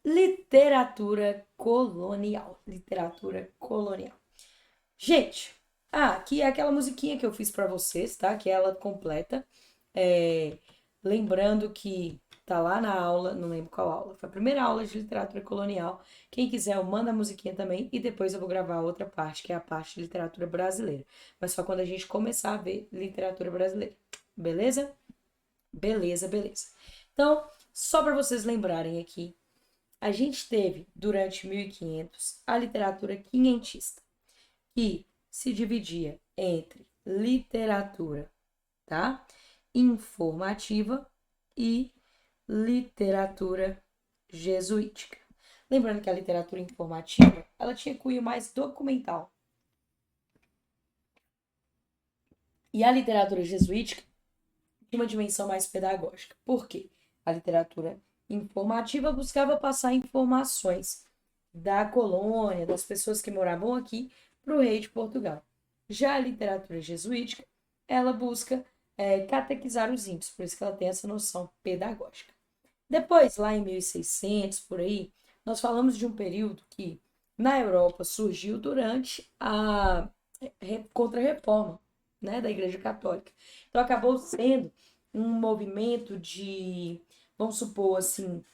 Literatura colonial. Literatura colonial. Gente, aqui é aquela musiquinha que eu fiz pra vocês, tá? Que é ela completa. É, lembrando que tá lá na aula, não lembro qual aula, foi a primeira aula de literatura colonial. Quem quiser, eu mando a musiquinha também e depois eu vou gravar a outra parte, que é a parte de literatura brasileira. Mas só quando a gente começar a ver literatura brasileira. Beleza? Beleza, beleza. Então, só para vocês lembrarem aqui, a gente teve durante 1500 a literatura quinhentista, que se dividia entre literatura, tá? Informativa e literatura jesuítica. Lembrando que a literatura informativa, ela tinha cunho mais documental. E a literatura jesuítica tinha uma dimensão mais pedagógica. Por quê? A literatura informativa buscava passar informações da colônia, das pessoas que moravam aqui, para o rei de Portugal. Já a literatura jesuítica, ela busca catequizar os índios, por isso que ela tem essa noção pedagógica. Depois, lá em 1600, por aí, nós falamos de um período que na Europa surgiu durante a Contra-Reforma, né, da Igreja Católica. Então acabou sendo um movimento de, vamos supor assim,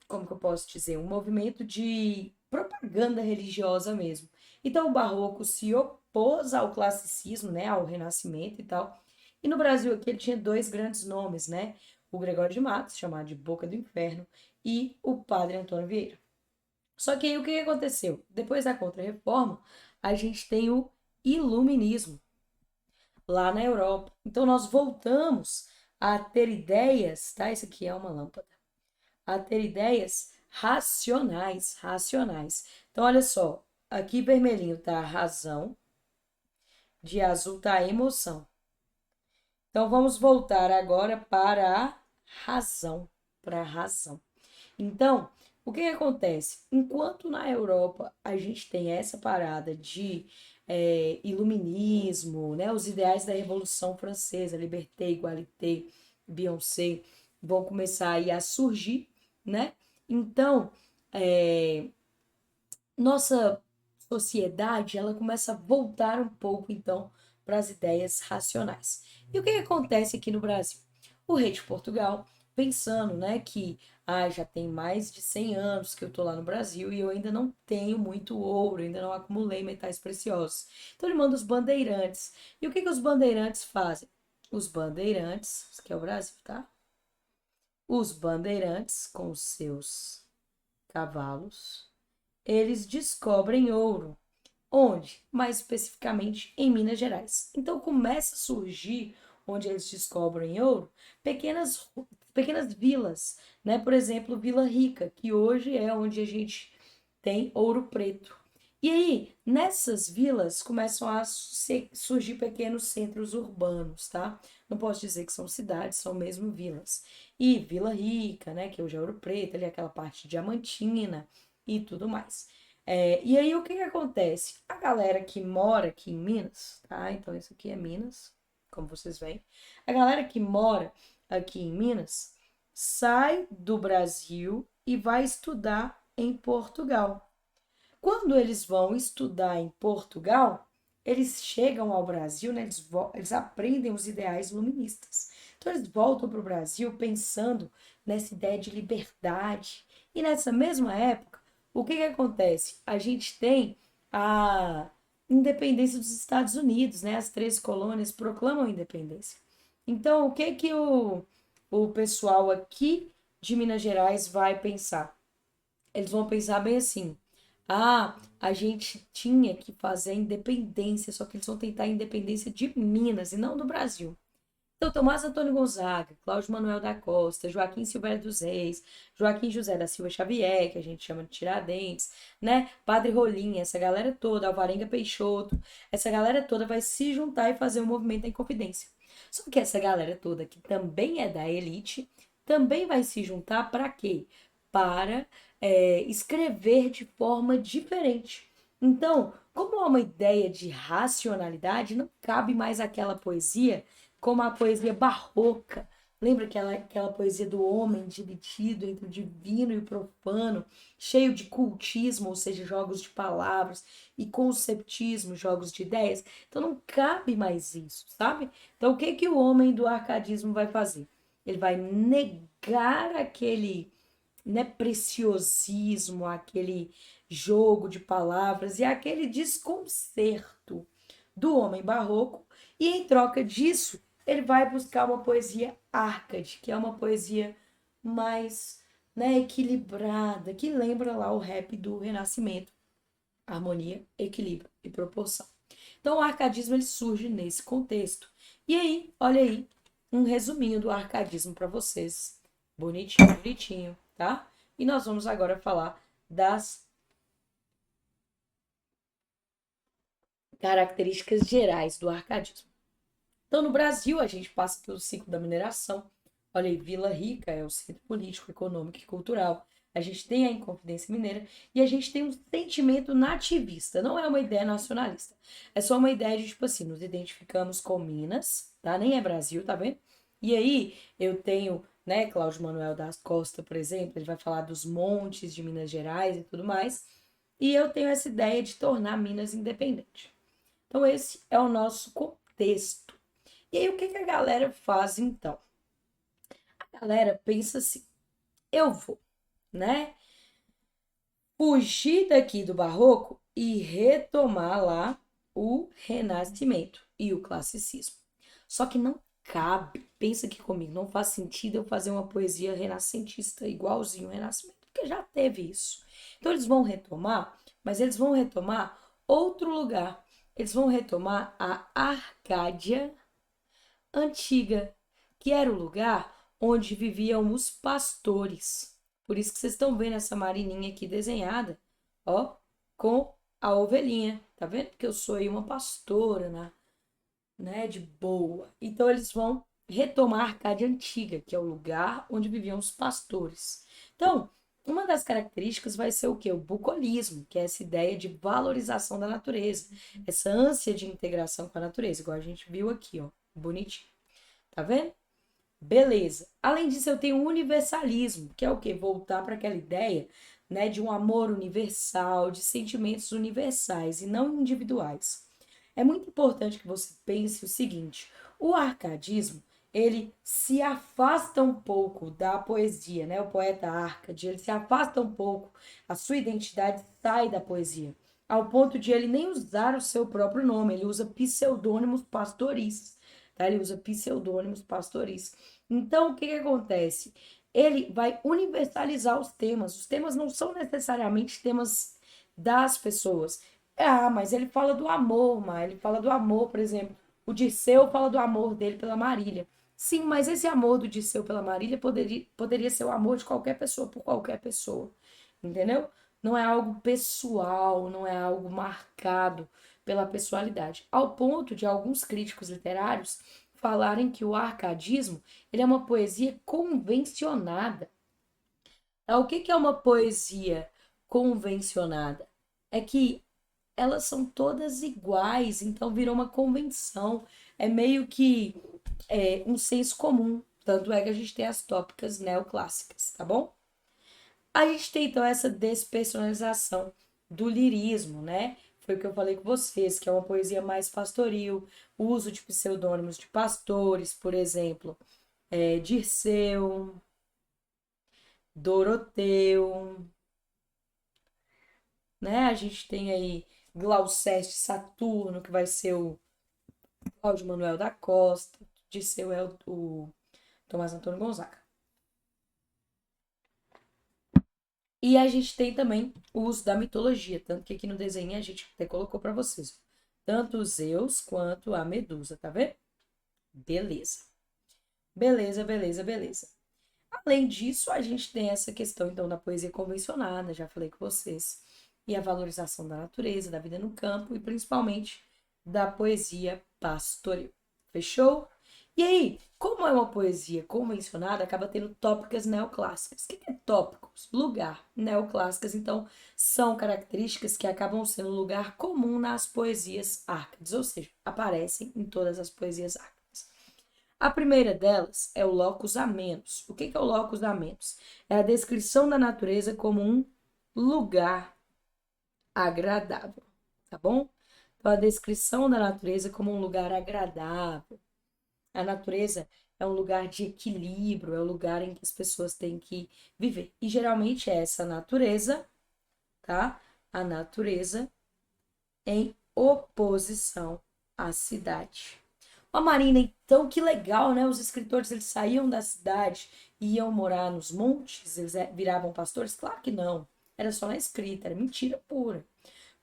como que eu posso dizer, um movimento de propaganda religiosa mesmo. Então o Barroco se opôs ao classicismo, né, ao Renascimento e tal. E no Brasil aqui ele tinha dois grandes nomes, né? O Gregório de Matos, chamado de Boca do Inferno, e o Padre Antônio Vieira. Só que aí o que aconteceu? Depois da Contra-Reforma, a gente tem o Iluminismo lá na Europa. Então nós voltamos a ter ideias, tá? Isso aqui é uma lâmpada. A ter ideias racionais, racionais. Então olha só, aqui vermelhinho tá a razão, de azul tá a emoção. Então vamos voltar agora para a razão, para a razão. Então, o que que acontece? Enquanto na Europa a gente tem essa parada de iluminismo, né? Os ideais da Revolução Francesa, Liberté, Égalité, Beyoncé, vão começar aí a surgir, né? Então, nossa sociedade ela começa a voltar um pouco então para as ideias racionais. E o que que acontece aqui no Brasil? O rei de Portugal, pensando, né, que já tem mais de 100 anos que eu tô lá no Brasil e eu ainda não tenho muito ouro, ainda não acumulei metais preciosos. Então ele manda os bandeirantes. E o que que os bandeirantes fazem? Os bandeirantes, que é o Brasil, tá? Os bandeirantes com os seus cavalos, eles descobrem ouro. Onde? Mais especificamente em Minas Gerais. Então começa a surgir, onde eles descobrem ouro, pequenas vilas, né? Por exemplo, Vila Rica, que hoje é onde a gente tem Ouro Preto. E aí, nessas vilas começam a surgir pequenos centros urbanos, tá? Não posso dizer que são cidades, são mesmo vilas. E Vila Rica, né, que hoje é Ouro Preto, ali aquela parte diamantina e tudo mais. E aí, o que que acontece? A galera que mora aqui em Minas, tá? Então, isso aqui é Minas, como vocês veem. A galera que mora aqui em Minas sai do Brasil e vai estudar em Portugal. Quando eles vão estudar em Portugal, eles chegam ao Brasil, né? Eles aprendem os ideais iluministas. Então, eles voltam para o Brasil pensando nessa ideia de liberdade. E nessa mesma época, o que que acontece? A gente tem a independência dos Estados Unidos, né? As 13 colônias proclamam a independência. Então, o que que o pessoal aqui de Minas Gerais vai pensar? Eles vão pensar bem assim: a gente tinha que fazer a independência, só que eles vão tentar a independência de Minas e não do Brasil. Então, Tomás Antônio Gonzaga, Cláudio Manuel da Costa, Joaquim Silvério dos Reis, Joaquim José da Silva Xavier, que a gente chama de Tiradentes, né? Padre Rolinha, essa galera toda, Alvarenga Peixoto, essa galera toda vai se juntar e fazer o movimento da Inconfidência. Só que essa galera toda, que também é da elite, também vai se juntar para quê? para escrever de forma diferente. Então, como há uma ideia de racionalidade, não cabe mais aquela poesia como a poesia barroca. Lembra aquela poesia do homem dividido entre o divino e o profano, cheio de cultismo, ou seja, jogos de palavras, e conceptismo, jogos de ideias? Então não cabe mais isso, sabe? Então o que que o homem do arcadismo vai fazer? Ele vai negar aquele, né, preciosismo, aquele jogo de palavras e aquele desconcerto do homem barroco, e em troca disso, ele vai buscar uma poesia arcade, que é uma poesia mais, né, equilibrada, que lembra lá o rap do Renascimento, harmonia, equilíbrio e proporção. Então, o arcadismo ele surge nesse contexto. E aí, olha aí, um resuminho do arcadismo para vocês. Bonitinho, bonitinho, tá? E nós vamos agora falar das características gerais do arcadismo. Então, no Brasil, a gente passa pelo ciclo da mineração. Olha aí, Vila Rica é o centro político, econômico e cultural. A gente tem a Inconfidência Mineira e a gente tem um sentimento nativista. Não é uma ideia nacionalista. É só uma ideia de, tipo assim, nos identificamos com Minas, tá? Nem é Brasil, tá vendo? E aí, eu tenho, né, Cláudio Manuel da Costa, por exemplo, ele vai falar dos montes de Minas Gerais e tudo mais. E eu tenho essa ideia de tornar Minas independente. Então, esse é o nosso contexto. E aí, o que que a galera faz então? A galera pensa assim: eu vou, né, fugir daqui do barroco e retomar lá o renascimento e o classicismo. Só que não cabe, pensa aqui comigo, não faz sentido eu fazer uma poesia renascentista igualzinho ao Renascimento, porque já teve isso. Então eles vão retomar, mas eles vão retomar outro lugar. Eles vão retomar a Arcádia antiga, que era o lugar onde viviam os pastores. Por isso que vocês estão vendo essa marininha aqui desenhada, ó, com a ovelhinha, tá vendo? Porque eu sou aí uma pastora, né, de boa. Então eles vão retomar a Arcádia antiga, que é o lugar onde viviam os pastores. Então, uma das características vai ser o quê? O bucolismo, que é essa ideia de valorização da natureza, essa ânsia de integração com a natureza, igual a gente viu aqui, ó, bonitinho. Tá vendo? Beleza. Além disso, eu tenho o universalismo, que é o quê? Voltar para aquela ideia, né, de um amor universal, de sentimentos universais e não individuais. É muito importante que você pense o seguinte: o arcadismo, ele se afasta um pouco da poesia, né? O poeta Arcade, ele se afasta um pouco, a sua identidade sai da poesia, ao ponto de ele nem usar o seu próprio nome, ele usa pseudônimos pastoris, tá? Ele usa pseudônimos pastoris. Então, o que que acontece? Ele vai universalizar os temas. Os temas não são necessariamente temas das pessoas. Ah, mas ele fala do amor, mas ele fala do amor, por exemplo. O Dirceu fala do amor dele pela Marília. Sim, mas esse amor do Dirceu pela Marília poderia ser o amor de qualquer pessoa por qualquer pessoa. Entendeu? Não é algo pessoal, não é algo marcado pela pessoalidade. Ao ponto de alguns críticos literários falarem que o arcadismo ele é uma poesia convencionada. O que que é uma poesia convencionada? É que elas são todas iguais, então virou uma convenção. É meio que um senso comum. Tanto é que a gente tem as tópicas neoclássicas, tá bom? A gente tem então essa despersonalização do lirismo, né? Foi o que eu falei com vocês, que é uma poesia mais pastoril, o uso de pseudônimos de pastores, por exemplo, Dirceu, Doroteu, né? A gente tem aí Glouceste Saturno, que vai ser o Cláudio Manuel da Costa, Dirceu é o Tomás Antônio Gonzaga. E a gente tem também o uso da mitologia, tanto que aqui no desenho a gente até colocou para vocês. Tanto os Zeus quanto a Medusa, tá vendo? Beleza. Beleza, beleza, beleza. Além disso, a gente tem essa questão, então, da poesia convencionada, já falei com vocês, e a valorização da natureza, da vida no campo e principalmente da poesia pastoril. Fechou? E aí, como é uma poesia convencionada, acaba tendo tópicas neoclássicas. O que é tópicos? Lugar. Neoclássicas, então, são características que acabam sendo lugar comum nas poesias árcades, ou seja, aparecem em todas as poesias árcades. A primeira delas é o locus amenus. O que é o locus amenus? É a descrição da natureza como um lugar agradável, tá bom? Então, a descrição da natureza como um lugar agradável. A natureza é um lugar de equilíbrio, é um lugar em que as pessoas têm que viver. E geralmente é essa natureza, tá? A natureza em oposição à cidade. Ó, Marina, então que legal, né? Os escritores eles saíam da cidade e iam morar nos montes, eles viravam pastores? Claro que não. Era só na escrita, era mentira pura.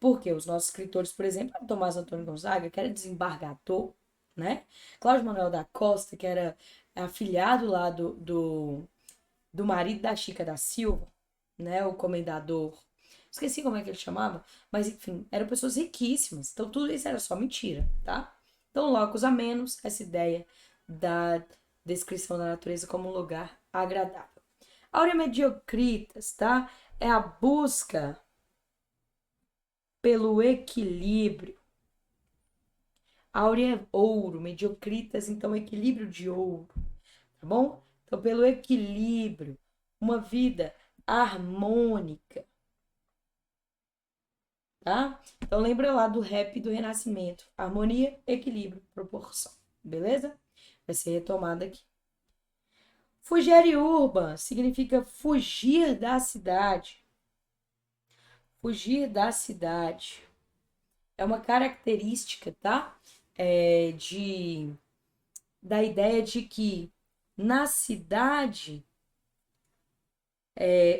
Porque os nossos escritores, por exemplo, Tomás Antônio Gonzaga, que era desembargador, né? Cláudio Manuel da Costa, que era afilhado lá do marido da Chica da Silva, né? O comendador. Esqueci como é que ele chamava, mas enfim, eram pessoas riquíssimas. Então tudo isso era só mentira, tá? Então, locus a menos, essa ideia da descrição da natureza como um lugar agradável. Aurea mediocritas, tá? É a busca pelo equilíbrio. Áurea é ouro, mediocritas, então equilíbrio de ouro, tá bom? Então, pelo equilíbrio, uma vida harmônica, tá? Então, lembra lá do rap do Renascimento: harmonia, equilíbrio, proporção, beleza? Vai ser retomada aqui. Fugere urban significa fugir da cidade. Fugir da cidade é uma característica, tá? Da ideia de que na cidade,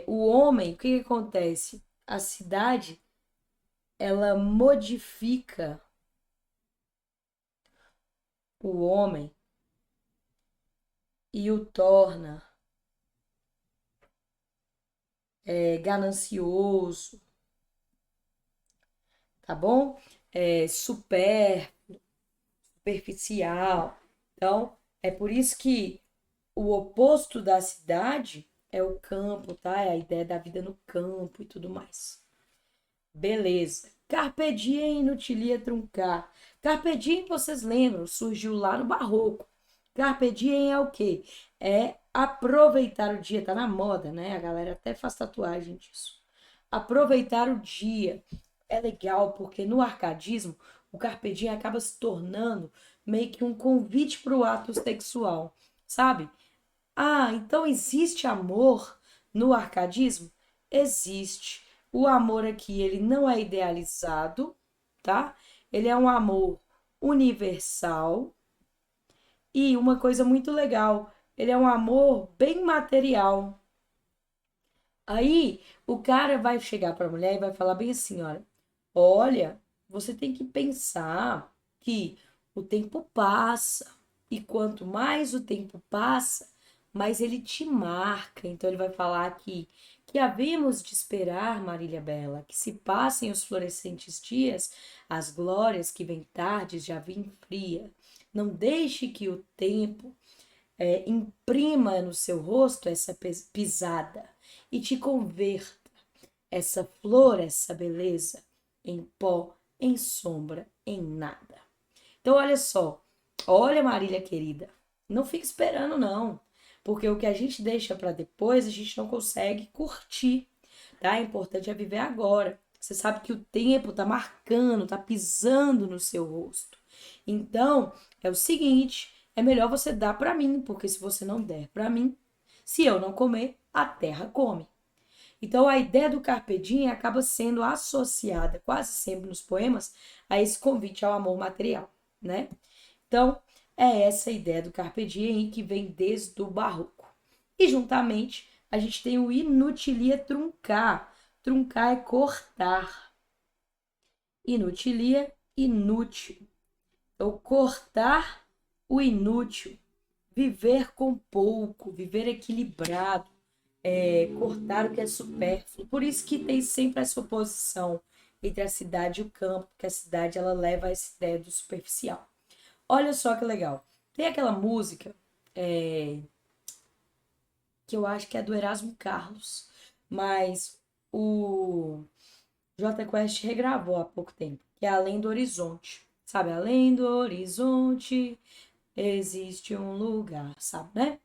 o homem, o que, que acontece? A cidade, ela modifica o homem e o torna ganancioso, tá bom? Superficial. Então, é por isso que o oposto da cidade é o campo, tá? É a ideia da vida no campo e tudo mais. Beleza. Carpe diem inutilia truncar. Carpe diem, vocês lembram, surgiu lá no Barroco. Carpe diem é o quê? É aproveitar o dia, tá na moda, né? A galera até faz tatuagem disso. Aproveitar o dia é legal porque no arcadismo o carpe diem acaba se tornando meio que um convite para o ato sexual, sabe? Ah, então existe amor no arcadismo? Existe. O amor aqui, ele não é idealizado, tá? Ele é um amor universal e uma coisa muito legal, ele é um amor bem material. Aí o cara vai chegar para a mulher e vai falar bem assim, olha, você tem que pensar que o tempo passa e quanto mais o tempo passa, mais ele te marca. Então ele vai falar que havemos de esperar, Marília Bela, que se passem os florescentes dias, as glórias que vêm tardes já vêm fria. Não deixe que o tempo imprima no seu rosto essa pisada e te converta essa flor, essa beleza, em pó, em sombra, em nada. Então, olha só, olha, Marília querida, não fique esperando, não, porque o que a gente deixa para depois, a gente não consegue curtir, tá? O importante é viver agora. Você sabe que o tempo tá marcando, tá pisando no seu rosto. Então, é o seguinte, é melhor você dar para mim, porque se você não der para mim, se eu não comer, a terra come. Então, a ideia do carpe diem acaba sendo associada quase sempre nos poemas a esse convite ao amor material, né? Então, é essa a ideia do carpe diem que vem desde o barroco. E juntamente, a gente tem o inutilia truncar. Truncar é cortar. Inutilia, inútil. Então, cortar o inútil, viver com pouco, viver equilibrado, cortar o que é supérfluo. Por isso que tem sempre essa oposição entre a cidade e o campo, porque a cidade ela leva a essa ideia do superficial. Olha só que legal. Tem aquela música que eu acho que é do Erasmo Carlos, mas o Jota Quest regravou há pouco tempo, que é Além do Horizonte. Sabe, além do horizonte existe um lugar, sabe, né?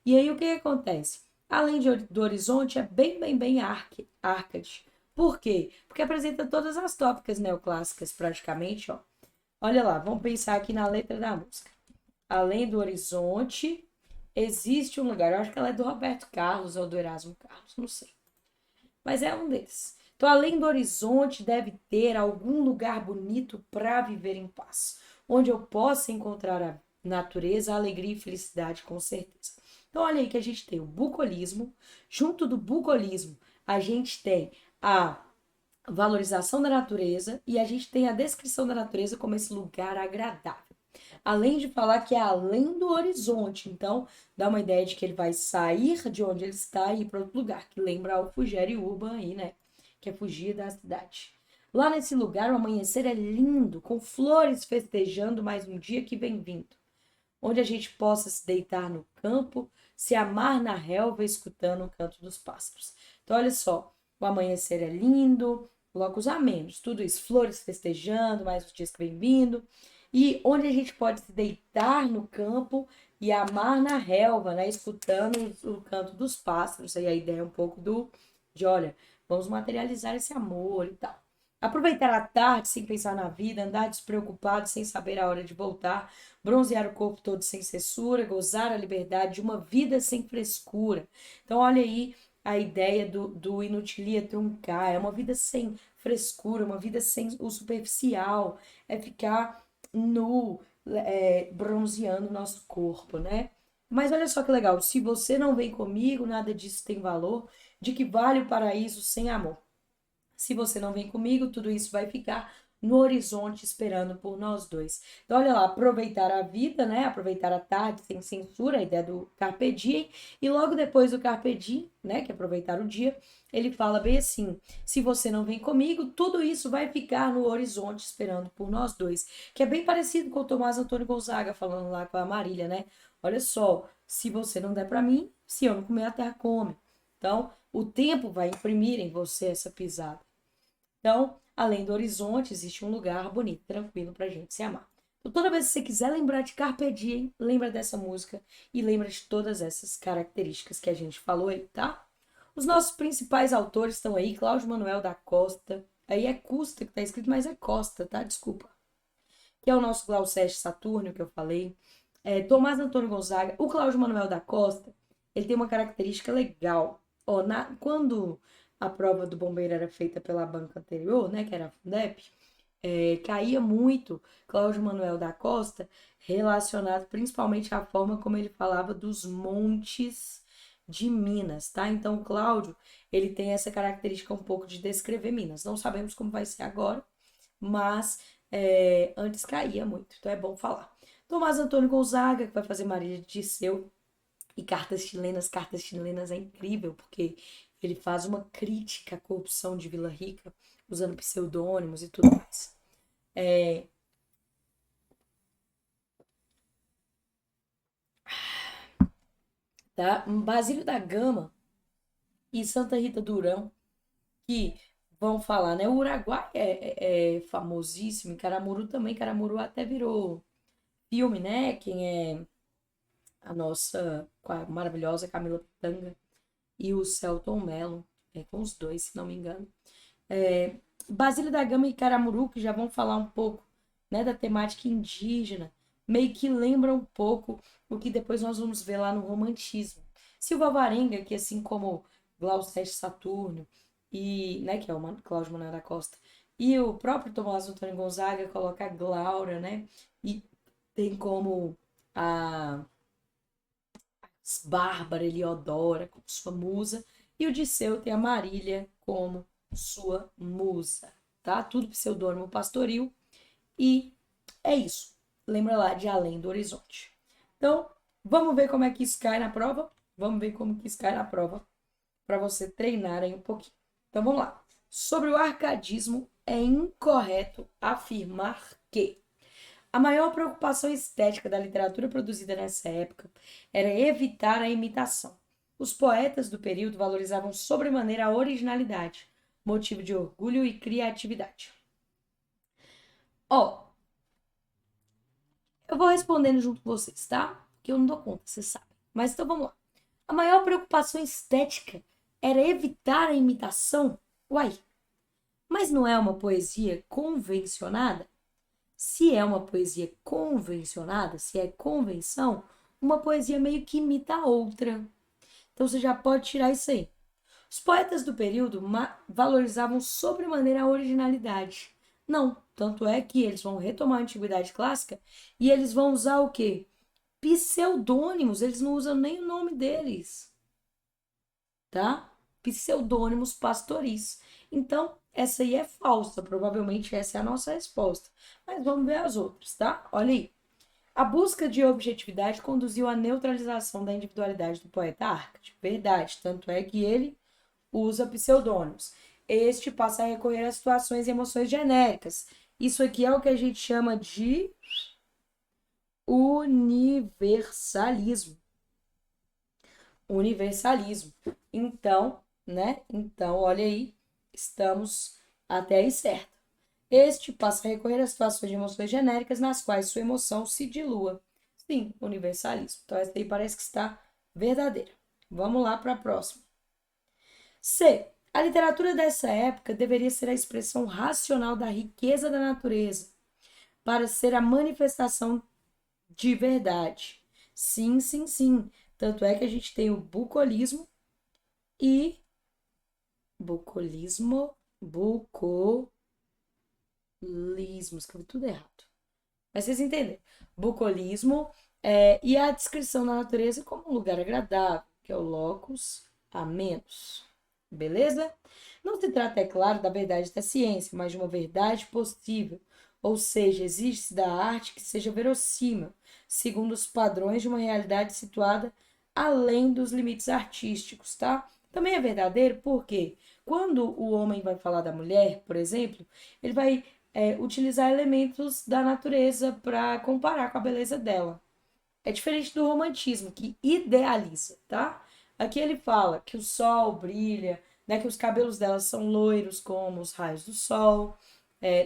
E aí o que acontece? Além do horizonte é bem arcade. Por quê? Porque apresenta todas as tópicas neoclássicas praticamente, ó. Olha lá, vamos pensar aqui na letra da música. Além do horizonte existe um lugar. Eu acho que ela é do Roberto Carlos ou do Erasmo Carlos, não sei. Mas é um desses. Então, além do horizonte, deve ter algum lugar bonito para viver em paz, onde eu possa encontrar a natureza, a alegria e felicidade, com certeza. Então, olha aí que a gente tem o bucolismo. Junto do bucolismo, a gente tem a valorização da natureza e a gente tem a descrição da natureza como esse lugar agradável. Além de falar que é além do horizonte, então dá uma ideia de que ele vai sair de onde ele está e ir para outro lugar, que lembra o Fugere Urban aí, né? Que é fugir da cidade. Lá nesse lugar, o amanhecer é lindo, com flores festejando mais um dia que vem vindo, onde a gente possa se deitar no campo, se amar na relva, escutando o canto dos pássaros. Então, olha só, o amanhecer é lindo, logo os amenos, tudo isso, flores festejando, mais os dias que vem vindo, e onde a gente pode se deitar no campo e amar na relva, né, escutando o canto dos pássaros. Aí a ideia é um pouco de olha, vamos materializar esse amor e tal. Aproveitar a tarde sem pensar na vida, andar despreocupado sem saber a hora de voltar, bronzear o corpo todo sem censura, gozar a liberdade de uma vida sem frescura. Então, olha aí a ideia do inutilia truncar, é uma vida sem frescura, uma vida sem o superficial, é ficar nu, bronzeando o nosso corpo, né? Mas olha só que legal, se você não vem comigo, nada disso tem valor, de que vale o paraíso sem amor. Se você não vem comigo, tudo isso vai ficar no horizonte esperando por nós dois. Então, olha lá, aproveitar a vida, né? Aproveitar a tarde sem censura, a ideia do Carpe Diem. E logo depois do Carpe Diem, né? Que é aproveitar o dia, ele fala bem assim: se você não vem comigo, tudo isso vai ficar no horizonte esperando por nós dois. Que é bem parecido com o Tomás Antônio Gonzaga falando lá com a Marília, né? Olha só, se você não der para mim, se eu não comer, a terra come. Então, o tempo vai imprimir em você essa pisada. Então, além do horizonte, existe um lugar bonito, tranquilo pra gente se amar. Então, toda vez que você quiser lembrar de Carpe Diem, lembra dessa música e lembra de todas essas características que a gente falou aí, tá? Os nossos principais autores estão aí, Cláudio Manuel da Costa, aí é Custa que tá escrito, mas é Costa, tá? Desculpa. Que é o nosso Glauceste Saturnio, que eu falei. Tomás Antônio Gonzaga, o Cláudio Manuel da Costa, ele tem uma característica legal. Ó, quando a prova do bombeiro era feita pela banca anterior, né, que era a Fundep, caía muito Cláudio Manuel da Costa, relacionado principalmente à forma como ele falava dos montes de Minas, tá? Então, o Cláudio, ele tem essa característica um pouco de descrever Minas. Não sabemos como vai ser agora, mas antes caía muito, então é bom falar. Tomás Antônio Gonzaga, que vai fazer Maria de Disseu, e Cartas Chilenas é incrível, porque ele faz uma crítica à corrupção de Vila Rica, usando pseudônimos e tudo mais. Tá? Basílio da Gama e Santa Rita Durão, que vão falar, né? O Uruguai é famosíssimo, e Caramuru também. Caramuru até virou filme, né? Quem é a nossa maravilhosa Camila Pitanga e o Celton Mello, com os dois, se não me engano. Basílio da Gama e Caramuru, que já vão falar um pouco, né, da temática indígena, meio que lembra um pouco o que depois nós vamos ver lá no romantismo. Silva Varenga, que assim como Glauceste Saturno, e, né, que é o Cláudio Manuel da Costa, e o próprio Tomás Antônio Gonzaga coloca a Glaura, né, e tem como a Bárbara Eliodora como sua musa, e o Disseu tem a Marília como sua musa, tá? Tudo pseudônimo pastoril, e é isso. Lembra lá de Além do Horizonte. Então, vamos ver como é que isso cai na prova? Vamos ver como que isso cai na prova, para você treinar aí um pouquinho. Então, vamos lá. Sobre o arcadismo, é incorreto afirmar que A maior preocupação estética da literatura produzida nessa época era evitar a imitação. Os poetas do período valorizavam sobremaneira a originalidade, motivo de orgulho e criatividade. Ó, eu vou respondendo junto com vocês, tá? Porque eu não dou conta, vocês sabem. Mas então vamos lá. A maior preocupação estética era evitar a imitação? Uai, mas não é uma poesia convencionada? Se é uma poesia convencionada, se é convenção, uma poesia meio que imita a outra. Então você já pode tirar isso aí. Os poetas do período valorizavam sobremaneira a originalidade. Não, tanto é que eles vão retomar a antiguidade clássica e eles vão usar o quê? Pseudônimos, eles não usam nem o nome deles, tá? Pseudônimos pastoris. Então, essa aí é falsa, provavelmente essa é a nossa resposta. Mas vamos ver as outras, tá? Olha aí. A busca de objetividade conduziu à neutralização da individualidade do poeta Arcade. Verdade, tanto é que ele usa pseudônimos. Este passa a recorrer a situações e emoções genéricas. Isso aqui é o que a gente chama de universalismo. Universalismo. Então, né? Então, olha aí, estamos até aí certo. Este passa a recorrer a situações de emoções genéricas nas quais sua emoção se dilua. Sim, universalismo. Então, essa aí parece que está verdadeira. Vamos lá para a próxima. C. A literatura dessa época deveria ser a expressão racional da riqueza da natureza, para ser a manifestação de verdade. Sim, sim, sim. Tanto é que a gente tem o bucolismo e escrevi tudo errado. Mas vocês entenderam. Bucolismo e a descrição da natureza como um lugar agradável, que é o locus amenus. Beleza? Não se trata, é claro, da verdade da ciência, mas de uma verdade possível. Ou seja, existe da arte que seja verossímil, segundo os padrões de uma realidade situada além dos limites artísticos, tá? Também é verdadeiro porque quando o homem vai falar da mulher, por exemplo, ele vai utilizar elementos da natureza para comparar com a beleza dela. É diferente do romantismo, que idealiza, tá? Aqui ele fala que o sol brilha, né, que os cabelos dela são loiros como os raios do sol.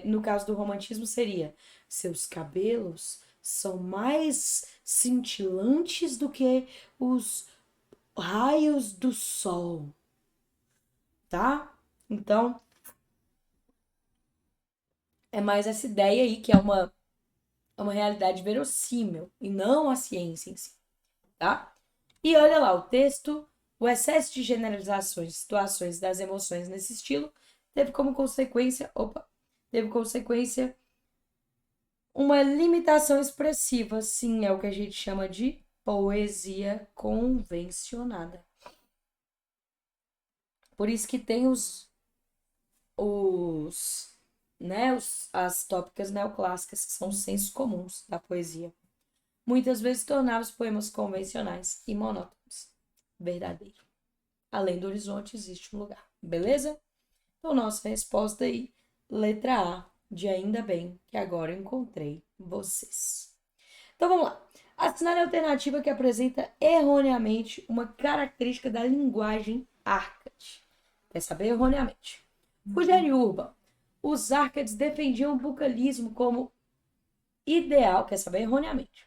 No caso do romantismo seria, seus cabelos são mais cintilantes do que os raios do sol, tá? Então, é mais essa ideia aí que é uma realidade verossímil e não a ciência em si, tá? E olha lá, o texto, o excesso de generalizações de situações das emoções nesse estilo teve consequência uma limitação expressiva, sim, é o que a gente chama de poesia convencionada. Por isso que tem as tópicas neoclássicas, que são os sensos comuns da poesia. Muitas vezes tornava os poemas convencionais e monótonos. Verdadeiro. Além do horizonte existe um lugar. Beleza? Então, nossa resposta aí, letra A, de ainda bem que agora eu encontrei vocês. Então, vamos lá. Assinale a alternativa que apresenta erroneamente uma característica da linguagem Arcade. Quer saber erroneamente? Rogério Urban. Os Arcades defendiam o bucalismo como ideal, quer saber erroneamente,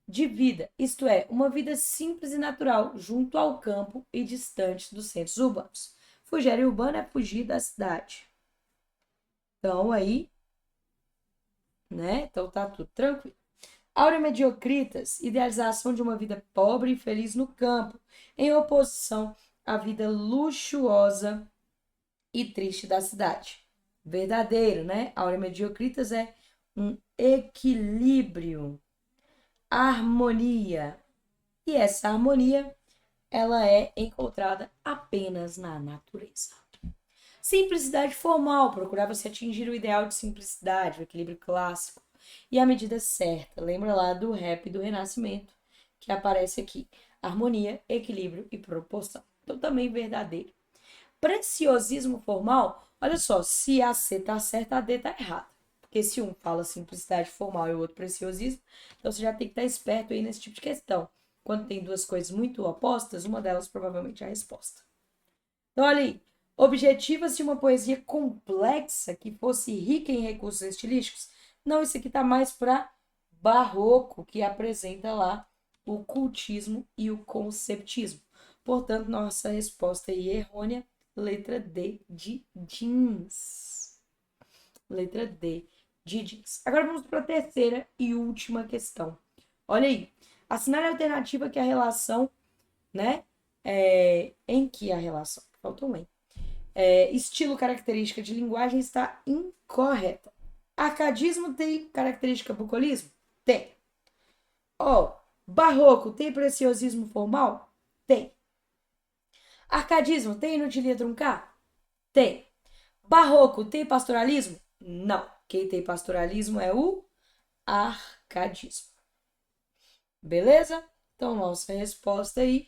de vida, isto é, uma vida simples e natural junto ao campo e distante dos centros urbanos. Fugir urbano é fugir da cidade. Então aí, né? Então tá tudo tranquilo. Áurea Mediocritas, idealização de uma vida pobre e feliz no campo, em oposição à vida luxuosa e triste da cidade. Verdadeiro, né? Áurea Mediocritas é um equilíbrio, harmonia. E essa harmonia, ela é encontrada apenas na natureza. Simplicidade formal, procurava-se atingir o ideal de simplicidade, o equilíbrio clássico e a medida certa. Lembra lá do rap do Renascimento, que aparece aqui. Harmonia, equilíbrio e proporção. Então, também verdadeiro. Preciosismo formal, olha só, se a C tá certa, a D tá errada. Porque Porque se um fala simplicidade formal e o outro preciosismo, então você já tem que estar esperto aí nesse tipo de questão. Quando tem duas coisas muito opostas, uma delas provavelmente é a resposta. Então, olha aí. Objetiva-se uma poesia complexa que fosse rica em recursos estilísticos? Não, isso aqui tá mais para barroco, que apresenta lá o cultismo e o conceptismo. Portanto, nossa resposta aí é errônea, letra D de jeans. Letra D de jeans. Agora vamos para a terceira e última questão. Olha aí. Assinale a alternativa que a relação, né? Em que a relação. Faltou um em. Estilo característica de linguagem está incorreta. Arcadismo tem característica bucolismo? Tem. Barroco tem preciosismo formal? Tem. Arcadismo tem inutilia truncar? Tem. Barroco tem pastoralismo? Não. Quem tem pastoralismo é o arcadismo. Beleza? Então, nossa resposta aí,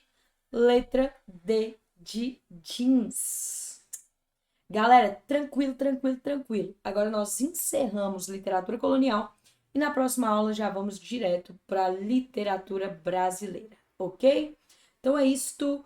letra D de jeans. Galera, tranquilo, tranquilo, tranquilo. Agora nós encerramos literatura colonial e na próxima aula já vamos direto para literatura brasileira, ok? Então é isto.